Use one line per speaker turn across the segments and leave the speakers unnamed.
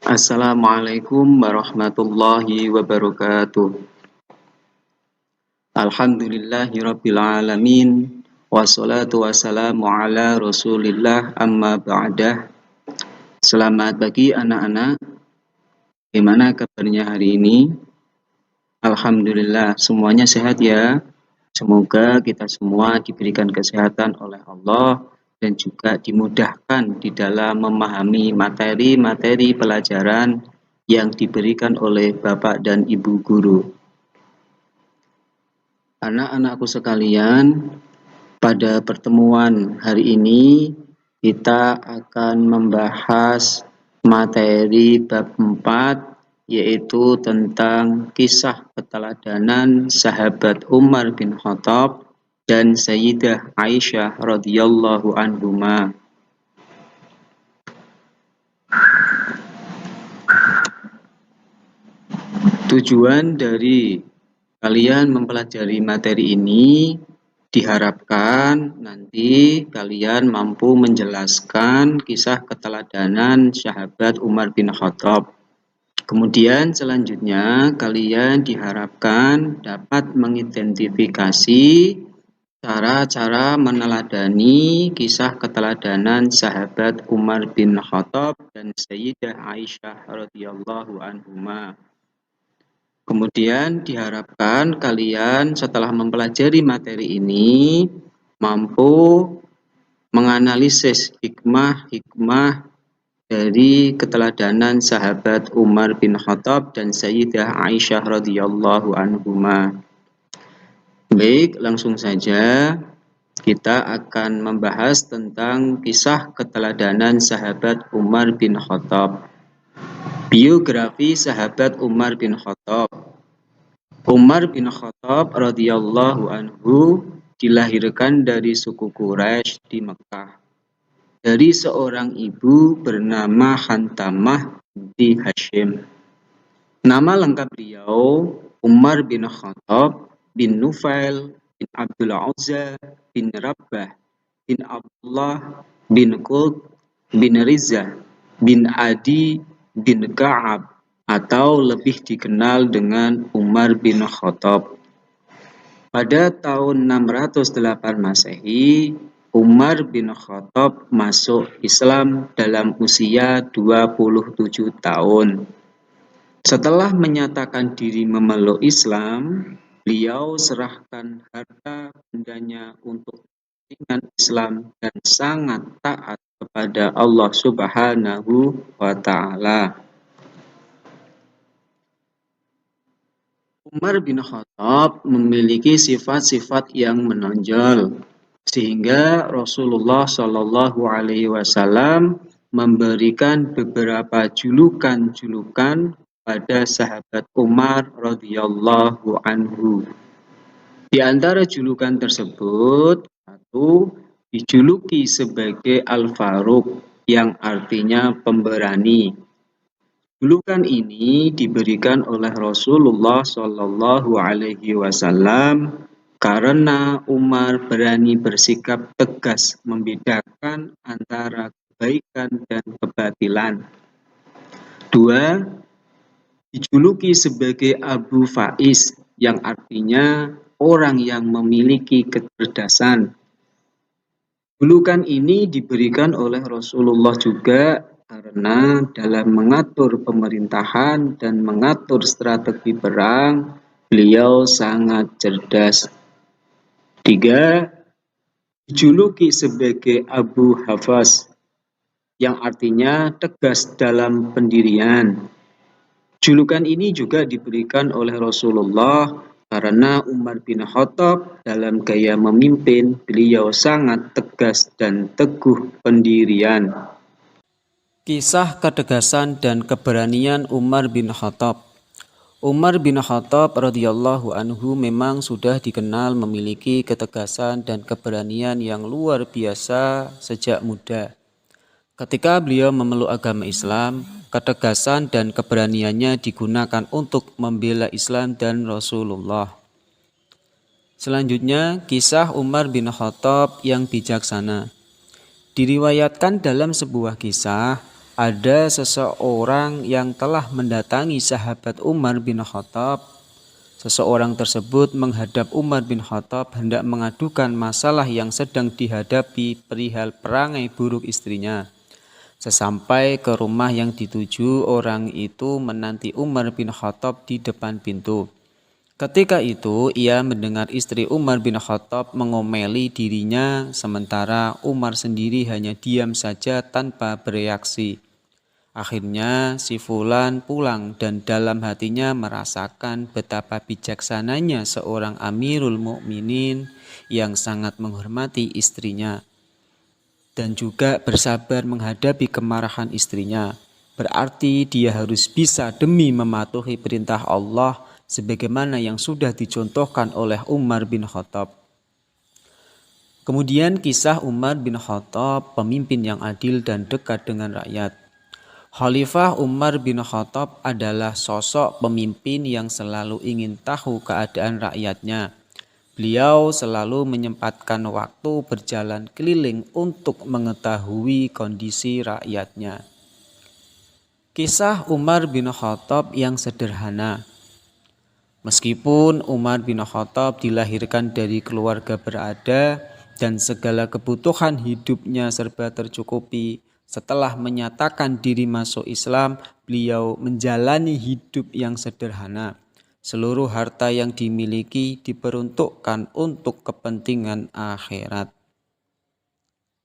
Assalamualaikum warahmatullahi wabarakatuh. Alhamdulillahirabbil alamin. Wassalatu wassalamu ala Rasulillah amma ba'dah. Selamat pagi anak-anak. Gimana kabarnya hari ini? Alhamdulillah semuanya sehat ya. Semoga kita semua diberikan kesehatan oleh Allah dan juga dimudahkan di dalam memahami materi-materi pelajaran yang diberikan oleh Bapak dan Ibu guru. Anak-anakku sekalian, pada pertemuan hari ini kita akan membahas materi bab 4, yaitu tentang kisah keteladanan sahabat Umar bin Khattab dan Sayyidah Aisyah radhiyallahu anhuma. Tujuan dari kalian mempelajari materi ini diharapkan nanti kalian mampu menjelaskan kisah keteladanan sahabat Umar bin Khattab. Kemudian selanjutnya kalian diharapkan dapat mengidentifikasi cara-cara meneladani kisah keteladanan sahabat Umar bin Khattab dan Sayyidah Aisyah radhiyallahu anhuma. Kemudian diharapkan kalian setelah mempelajari materi ini mampu menganalisis hikmah-hikmah dari keteladanan sahabat Umar bin Khattab dan Sayyidah Aisyah radhiyallahu anhuma. Baik, langsung saja kita akan membahas tentang kisah keteladanan sahabat Umar bin Khattab. Biografi sahabat Umar bin Khattab. Umar bin Khattab radhiyallahu anhu dilahirkan dari suku Quraisy di Mekah dari seorang ibu bernama Hantamah binti Hashim. Nama lengkap beliau Umar bin Khattab bin Nufail bin Abdul Uzza bin Rabbah bin Abdullah bin Qut bin Rizah bin Adi bin Ka'ab atau lebih dikenal dengan Umar bin Khattab. Pada tahun 608 Masehi, Umar bin Khattab masuk Islam dalam usia 27 tahun. Setelah menyatakan diri memeluk Islam, beliau serahkan harta bendanya untuk kepentingan Islam dan sangat taat kepada Allah Subhanahu wa Ta'ala. Umar bin Khattab memiliki sifat-sifat yang menonjol, sehingga Rasulullah Shallallahu Alaihi Wasallam memberikan beberapa julukan-julukan pada sahabat Umar radhiyallahu anhu. Di antara julukan tersebut, satu dijuluki sebagai Al-Faruq, yang artinya pemberani. Julukan ini diberikan oleh Rasulullah Shallallahu Alaihi Wasallam karena Umar berani bersikap tegas membedakan antara kebaikan dan kebatilan. Dua, dijuluki sebagai Abu Faiz, yang artinya orang yang memiliki kecerdasan. Julukan ini diberikan oleh Rasulullah juga karena dalam mengatur pemerintahan dan mengatur strategi perang, beliau sangat cerdas. Tiga, dijuluki sebagai Abu Hafs, yang artinya tegas dalam pendirian. Julukan ini juga diberikan oleh Rasulullah karena Umar bin Khattab dalam gaya memimpin, beliau sangat tegas dan teguh pendirian. Kisah ketegasan dan keberanian Umar bin Khattab. Umar bin Khattab radhiyallahu anhu memang sudah dikenal memiliki ketegasan dan keberanian yang luar biasa sejak muda. Ketika beliau memeluk agama Islam, ketegasan dan keberaniannya digunakan untuk membela Islam dan Rasulullah. Selanjutnya, kisah Umar bin Khattab yang bijaksana. Diriwayatkan dalam sebuah kisah, ada seseorang yang telah mendatangi sahabat Umar bin Khattab. Seseorang tersebut menghadap Umar bin Khattab hendak mengadukan masalah yang sedang dihadapi perihal perangai buruk istrinya. Sesampai ke rumah yang dituju, orang itu menanti Umar bin Khattab di depan pintu. Ketika itu ia mendengar istri Umar bin Khattab mengomeli dirinya, sementara Umar sendiri hanya diam saja tanpa bereaksi. Akhirnya si Fulan pulang dan dalam hatinya merasakan betapa bijaksananya seorang Amirul Mukminin yang sangat menghormati istrinya dan juga bersabar menghadapi kemarahan istrinya. Berarti dia harus bisa demi mematuhi perintah Allah sebagaimana yang sudah dicontohkan oleh Umar bin Khattab. Kemudian kisah Umar bin Khattab, pemimpin yang adil dan dekat dengan rakyat. Khalifah Umar bin Khattab adalah sosok pemimpin yang selalu ingin tahu keadaan rakyatnya. Beliau selalu menyempatkan waktu berjalan keliling untuk mengetahui kondisi rakyatnya. Kisah Umar bin Khattab yang sederhana. Meskipun Umar bin Khattab dilahirkan dari keluarga berada dan segala kebutuhan hidupnya serba tercukupi, setelah menyatakan diri masuk Islam, beliau menjalani hidup yang sederhana. Seluruh harta yang dimiliki diperuntukkan untuk kepentingan akhirat.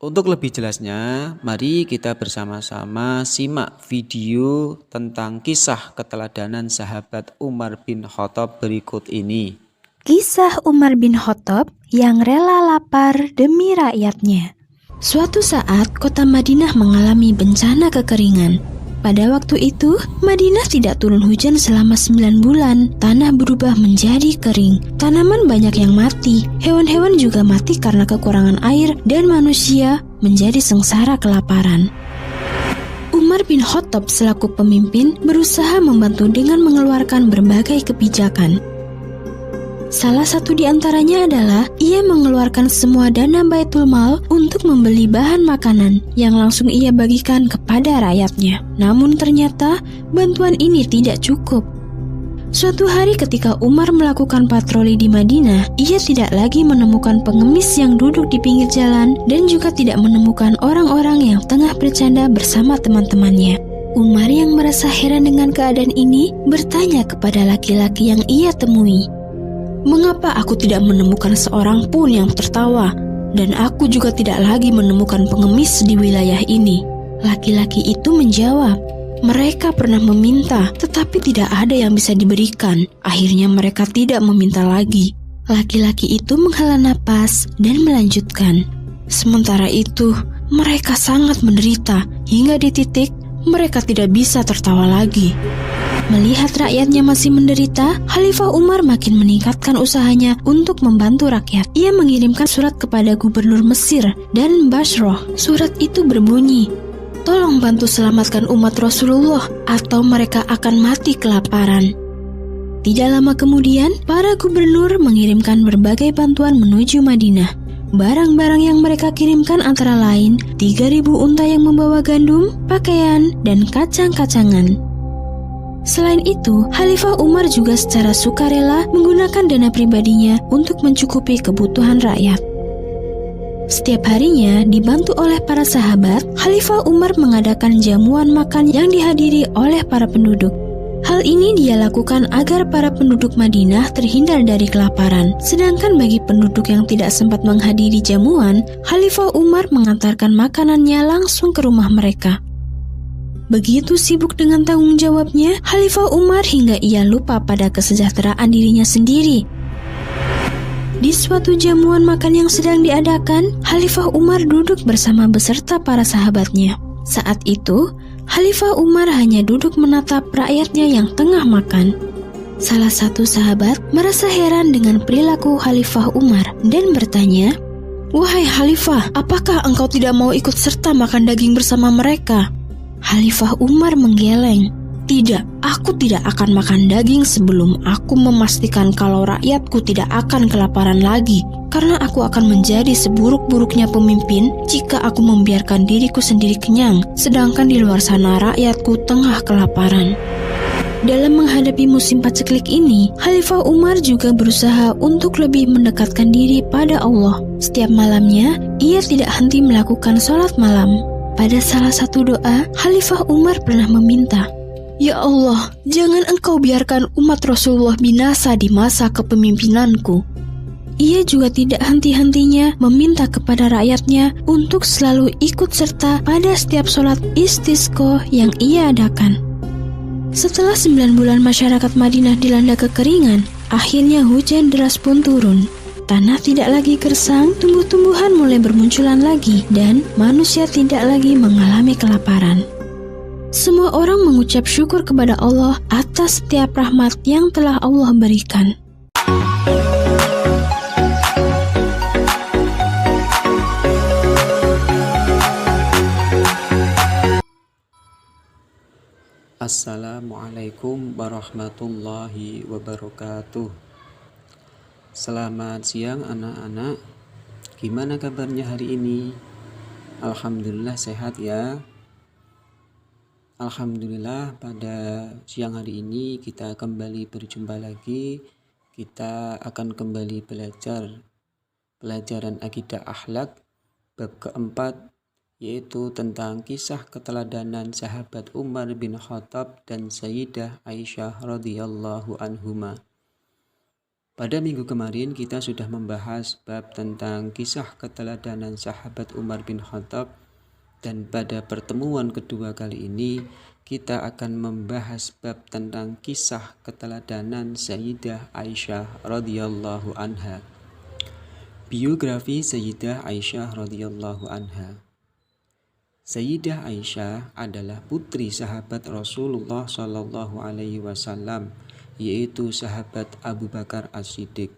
Untuk lebih jelasnya, mari kita bersama-sama simak video tentang kisah keteladanan sahabat Umar bin Khattab berikut ini.
Kisah Umar bin Khattab yang rela lapar demi rakyatnya. Suatu saat, kota Madinah mengalami bencana kekeringan. Pada waktu itu, Madinah tidak turun hujan selama 9 bulan. Tanah berubah menjadi kering. Tanaman banyak yang mati. Hewan-hewan juga mati karena kekurangan air dan manusia menjadi sengsara kelaparan. Umar bin Khattab selaku pemimpin berusaha membantu dengan mengeluarkan berbagai kebijakan. Salah satu di antaranya adalah ia mengeluarkan semua dana Baitul Mal untuk membeli bahan makanan yang langsung ia bagikan kepada rakyatnya. Namun ternyata bantuan ini tidak cukup. Suatu hari ketika Umar melakukan patroli di Madinah, ia tidak lagi menemukan pengemis yang duduk di pinggir jalan dan juga tidak menemukan orang-orang yang tengah bercanda bersama teman-temannya. Umar yang merasa heran dengan keadaan ini bertanya kepada laki-laki yang ia temui, "Mengapa aku tidak menemukan seorang pun yang tertawa? Dan aku juga tidak lagi menemukan pengemis di wilayah ini." Laki-laki itu menjawab, "Mereka pernah meminta, tetapi tidak ada yang bisa diberikan. Akhirnya mereka tidak meminta lagi." Laki-laki itu menghela napas dan melanjutkan, "Sementara itu, mereka sangat menderita hingga di titik mereka tidak bisa tertawa lagi." Melihat rakyatnya masih menderita, Khalifah Umar makin meningkatkan usahanya untuk membantu rakyat. Ia mengirimkan surat kepada gubernur Mesir dan Bashrah. Surat itu berbunyi, "Tolong bantu selamatkan umat Rasulullah atau mereka akan mati kelaparan." Tidak lama kemudian, para gubernur mengirimkan berbagai bantuan menuju Madinah. Barang-barang yang mereka kirimkan antara lain 3.000 unta yang membawa gandum, pakaian, dan kacang-kacangan. Selain itu, Khalifah Umar juga secara sukarela menggunakan dana pribadinya untuk mencukupi kebutuhan rakyat. Setiap harinya, dibantu oleh para sahabat, Khalifah Umar mengadakan jamuan makan yang dihadiri oleh para penduduk. Hal ini dia lakukan agar para penduduk Madinah terhindar dari kelaparan. Sedangkan bagi penduduk yang tidak sempat menghadiri jamuan, Khalifah Umar mengantarkan makanannya langsung ke rumah mereka. Begitu sibuk dengan tanggung jawabnya, Khalifah Umar hingga ia lupa pada kesejahteraan dirinya sendiri. Di suatu jamuan makan yang sedang diadakan, Khalifah Umar duduk bersama beserta para sahabatnya. Saat itu, Khalifah Umar hanya duduk menatap rakyatnya yang tengah makan. Salah satu sahabat merasa heran dengan perilaku Khalifah Umar dan bertanya, "Wahai Khalifah, apakah engkau tidak mau ikut serta makan daging bersama mereka?" Khalifah Umar menggeleng. Tidak, aku tidak akan makan daging sebelum aku memastikan kalau rakyatku tidak akan kelaparan lagi. Karena aku akan menjadi seburuk-buruknya pemimpin jika aku membiarkan diriku sendiri kenyang, sedangkan di luar sana rakyatku tengah kelaparan. Dalam menghadapi musim paceklik ini, Khalifah Umar juga berusaha untuk lebih mendekatkan diri pada Allah. Setiap malamnya, ia tidak henti melakukan sholat malam. Pada salah satu doa, Khalifah Umar pernah meminta, "Ya Allah, jangan Engkau biarkan umat Rasulullah binasa di masa kepemimpinanku." Ia juga tidak henti-hentinya meminta kepada rakyatnya untuk selalu ikut serta pada setiap sholat istisqa yang ia adakan. Setelah 9 bulan masyarakat Madinah dilanda kekeringan, akhirnya hujan deras pun turun. Tanah tidak lagi gersang, tumbuh-tumbuhan mulai bermunculan lagi, dan manusia tidak lagi mengalami kelaparan. Semua orang mengucap syukur kepada Allah atas setiap rahmat yang telah Allah berikan.
Assalamualaikum warahmatullahi wabarakatuh. Selamat siang anak-anak. Gimana kabarnya hari ini? Alhamdulillah sehat ya. Alhamdulillah pada siang hari ini kita kembali berjumpa lagi. Kita akan kembali belajar pelajaran akidah akhlak bab keempat, yaitu tentang kisah keteladanan sahabat Umar bin Khattab dan Sayyidah Aisyah radhiyallahu anhuma. Pada minggu kemarin kita sudah membahas bab tentang kisah keteladanan sahabat Umar bin Khattab, dan pada pertemuan kedua kali ini kita akan membahas bab tentang kisah keteladanan Sayyidah Aisyah radhiyallahu anha. Biografi Sayyidah Aisyah radhiyallahu anha. Sayyidah Aisyah adalah putri sahabat Rasulullah Shallallahu Alaihi Wasallam, yaitu sahabat Abu Bakar As-Siddiq.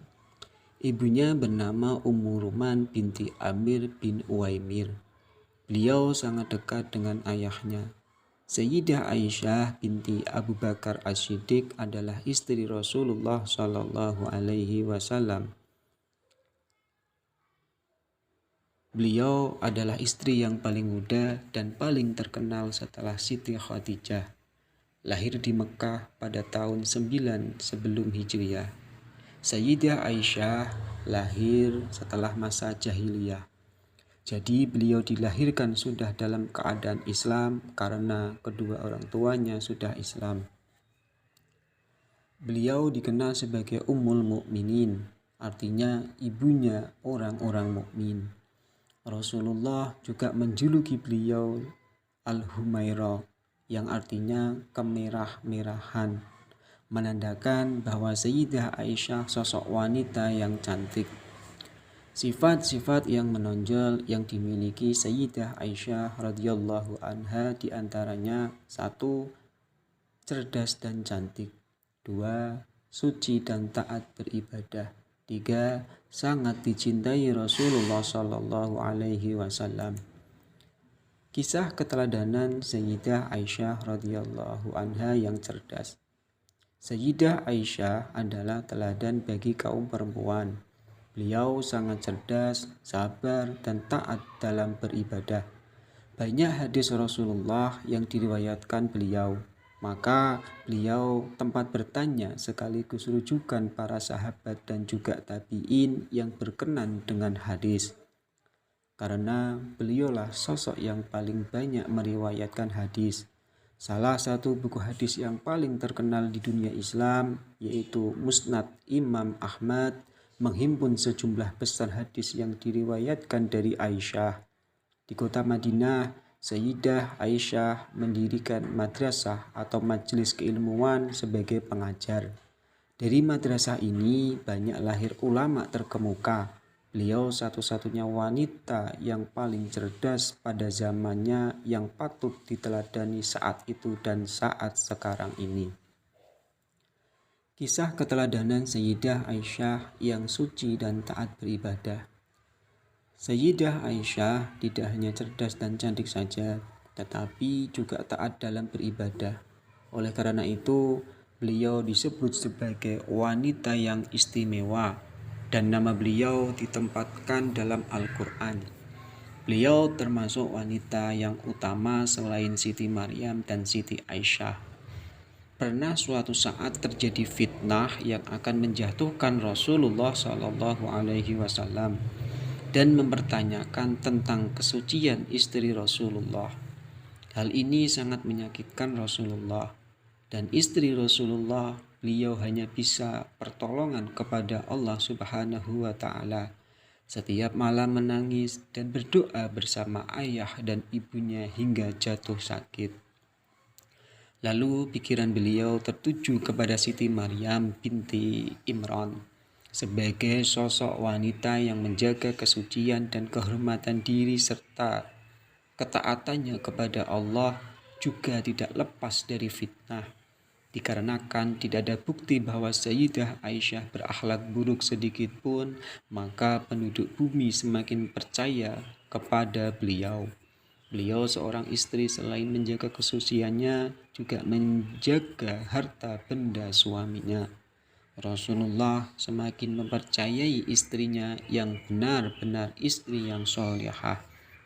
Ibunya bernama Ummu Ruman binti Amir bin Uwaimir. Beliau sangat dekat dengan ayahnya. Sayyidah Aisyah binti Abu Bakar As-Siddiq adalah istri Rasulullah Shallallahu Alaihi Wasallam. Beliau adalah istri yang paling muda dan paling terkenal setelah Siti Khadijah. Lahir di Mekah pada tahun 9 sebelum Hijriah. Sayyidah Aisyah lahir setelah masa jahiliyah. Jadi beliau dilahirkan sudah dalam keadaan Islam karena kedua orang tuanya sudah Islam. Beliau dikenal sebagai Ummul Mukminin, artinya ibunya orang-orang mukmin. Rasulullah juga menjuluki beliau Al-Humaira, yang artinya kemerah-merahan, menandakan bahwa Sayyidah Aisyah sosok wanita yang cantik. Sifat-sifat yang menonjol yang dimiliki Sayyidah Aisyah radhiyallahu anha diantaranya 1. Cerdas dan cantik. 2. Suci dan taat beribadah. 3. Sangat dicintai Rasulullah Shallallahu Alaihi Wasallam. Kisah keteladanan Sayyidah Aisyah radhiyallahu anha yang cerdas. Sayyidah Aisyah adalah teladan bagi kaum perempuan. Beliau sangat cerdas, sabar, dan taat dalam beribadah. Banyak hadis Rasulullah yang diriwayatkan beliau. Maka beliau tempat bertanya sekaligus rujukan para sahabat dan juga tabi'in yang berkenan dengan hadis. Karena beliaulah sosok yang paling banyak meriwayatkan hadis. Salah satu buku hadis yang paling terkenal di dunia Islam yaitu Musnad Imam Ahmad menghimpun sejumlah besar hadis yang diriwayatkan dari Aisyah. Di kota Madinah, Sayyidah Aisyah mendirikan madrasah atau majelis keilmuan sebagai pengajar. Dari madrasah ini banyak lahir ulama terkemuka. Beliau satu-satunya wanita yang paling cerdas pada zamannya yang patut diteladani saat itu dan saat sekarang ini. Kisah keteladanan Sayyidah Aisyah yang suci dan taat beribadah. Sayyidah Aisyah tidak hanya cerdas dan cantik saja, tetapi juga taat dalam beribadah. Oleh karena itu, beliau disebut sebagai wanita yang istimewa dan nama beliau ditempatkan dalam Al-Quran. Beliau termasuk wanita yang utama selain Siti Maryam dan Siti Aisyah. Pernah suatu saat terjadi fitnah yang akan menjatuhkan Rasulullah Shallallahu Alaihi Wasallam dan mempertanyakan tentang kesucian istri Rasulullah. Hal ini sangat menyakitkan Rasulullah, dan istri Rasulullah, beliau hanya bisa pertolongan kepada Allah Subhanahu wa Ta'ala. Setiap malam menangis dan berdoa bersama ayah dan ibunya hingga jatuh sakit. Lalu pikiran beliau tertuju kepada Siti Maryam binti Imran sebagai sosok wanita yang menjaga kesucian dan kehormatan diri serta ketaatannya kepada Allah juga tidak lepas dari fitnah. Dikarenakan tidak ada bukti bahwa Sayyidah Aisyah berakhlak buruk sedikit pun, maka penduduk bumi semakin percaya kepada beliau. Beliau seorang istri selain menjaga kesuciannya juga menjaga harta benda suaminya. Rasulullah semakin mempercayai istrinya yang benar-benar istri yang solehah.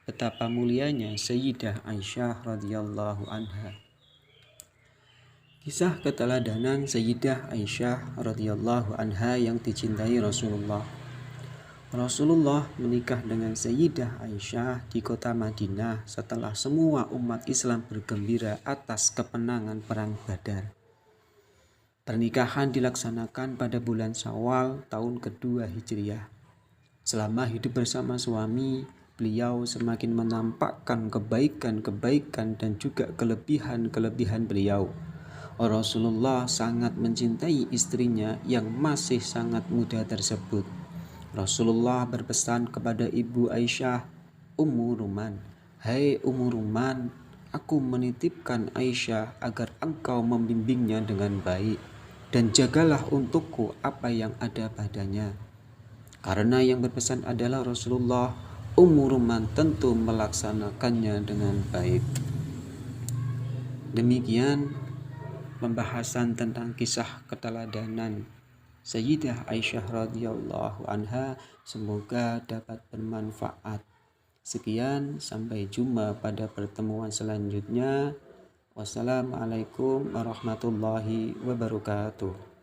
Betapa mulianya Sayyidah Aisyah radhiyallahu anha. Kisah keteladanan Sayyidah Aisyah radhiyallahu anha yang dicintai Rasulullah. Rasulullah menikah dengan Sayyidah Aisyah di kota Madinah setelah semua umat Islam bergembira atas kemenangan perang Badar. Pernikahan dilaksanakan pada bulan Syawal tahun kedua Hijriah. Selama hidup bersama suami, beliau semakin menampakkan kebaikan-kebaikan dan juga kelebihan-kelebihan beliau. Rasulullah sangat mencintai istrinya yang masih sangat muda tersebut. Rasulullah berpesan kepada Ibu Aisyah, Ummu Ruman, "Hai Ummu Ruman, aku menitipkan Aisyah agar engkau membimbingnya dengan baik. Dan jagalah untukku apa yang ada padanya." Karena yang berpesan adalah Rasulullah, Ummu Ruman tentu melaksanakannya dengan baik. Demikian pembahasan tentang kisah keteladanan Sayyidah Aisyah radhiyallahu anha, semoga dapat bermanfaat. Sekian, sampai jumpa pada pertemuan selanjutnya. Wassalamualaikum warahmatullahi wabarakatuh.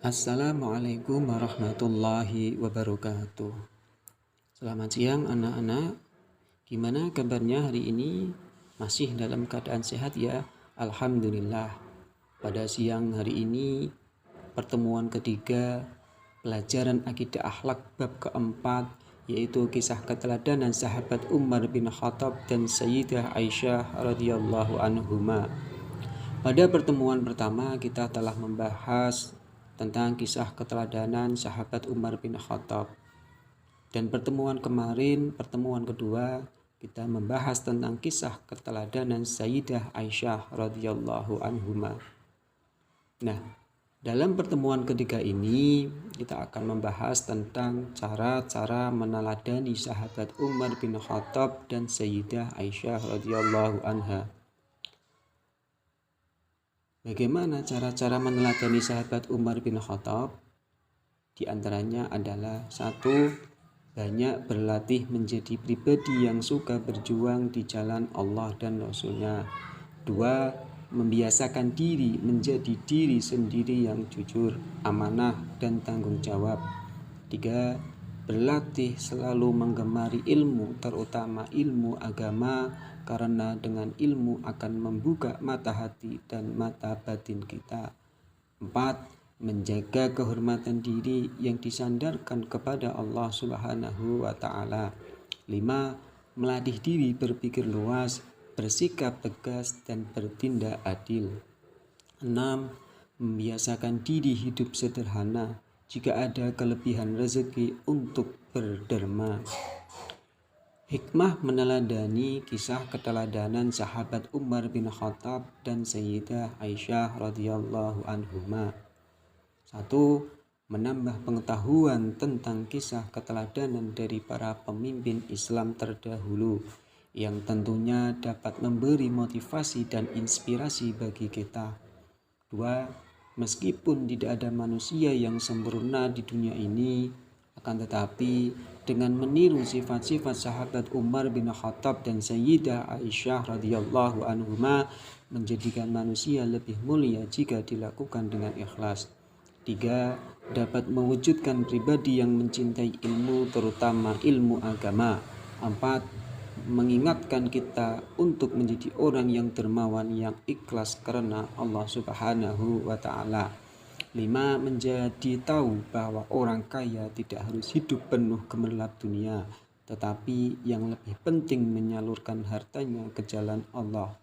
Assalamualaikum warahmatullahi wabarakatuh. Selamat siang anak-anak. Gimana kabarnya hari ini? Masih dalam keadaan sehat ya? Alhamdulillah. Pada siang hari ini pertemuan ketiga pelajaran akidah akhlak bab keempat, yaitu kisah keteladanan sahabat Umar bin Khattab dan Sayyidah Aisyah radhiyallahu anhuma. Pada pertemuan pertama kita telah membahas tentang kisah keteladanan sahabat Umar bin Khattab. Dan pertemuan kemarin, pertemuan kedua, kita membahas tentang kisah keteladanan Sayyidah Aisyah radhiyallahu anhuma. Nah, dalam pertemuan ketiga ini kita akan membahas tentang cara-cara meneladani sahabat Umar bin Khattab dan Sayyidah Aisyah radhiyallahu anha. Bagaimana cara-cara meneladani sahabat Umar bin Khattab? Di antaranya adalah 1. Banyak berlatih menjadi pribadi yang suka berjuang di jalan Allah dan Rasulnya. 2. Membiasakan diri menjadi diri sendiri yang jujur, amanah, dan tanggung jawab. 3. Berlatih selalu menggemari ilmu, terutama ilmu agama, karena dengan ilmu akan membuka mata hati dan mata batin kita. 4. Menjaga kehormatan diri yang disandarkan kepada Allah Subhanahu wa Ta'ala. 5. Melatih diri berpikir luas, bersikap tegas, dan bertindak adil. 6. Membiasakan diri hidup sederhana, jika ada kelebihan rezeki untuk berderma. Hikmah meneladani kisah keteladanan sahabat Umar bin Khattab dan Sayyidah Aisyah radhiyallahu anhuma. 1. Menambah pengetahuan tentang kisah keteladanan dari para pemimpin Islam terdahulu. yang tentunya dapat memberi motivasi dan inspirasi bagi kita. 2. Meskipun tidak ada manusia yang sempurna di dunia ini, akan tetapi dengan meniru sifat-sifat sahabat Umar bin Khattab dan Sayyidah Aisyah radhiyallahu anhuma menjadikan manusia lebih mulia jika dilakukan dengan ikhlas. 3. Dapat mewujudkan pribadi yang mencintai ilmu, terutama ilmu agama. 4. Mengingatkan kita untuk menjadi orang yang dermawan, yang ikhlas karena Allah Subhanahu wa Ta'ala. 5. Menjadi tahu bahwa orang kaya tidak harus hidup penuh gemerlap dunia, tetapi yang lebih penting menyalurkan hartanya ke jalan Allah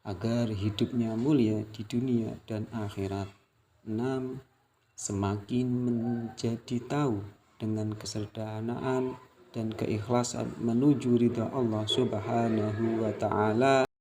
agar hidupnya mulia di dunia dan akhirat. 6. Semakin menjadi tahu dengan kesederhanaan dan keikhlasan menuju ridha Allah Subhanahu wa Ta'ala.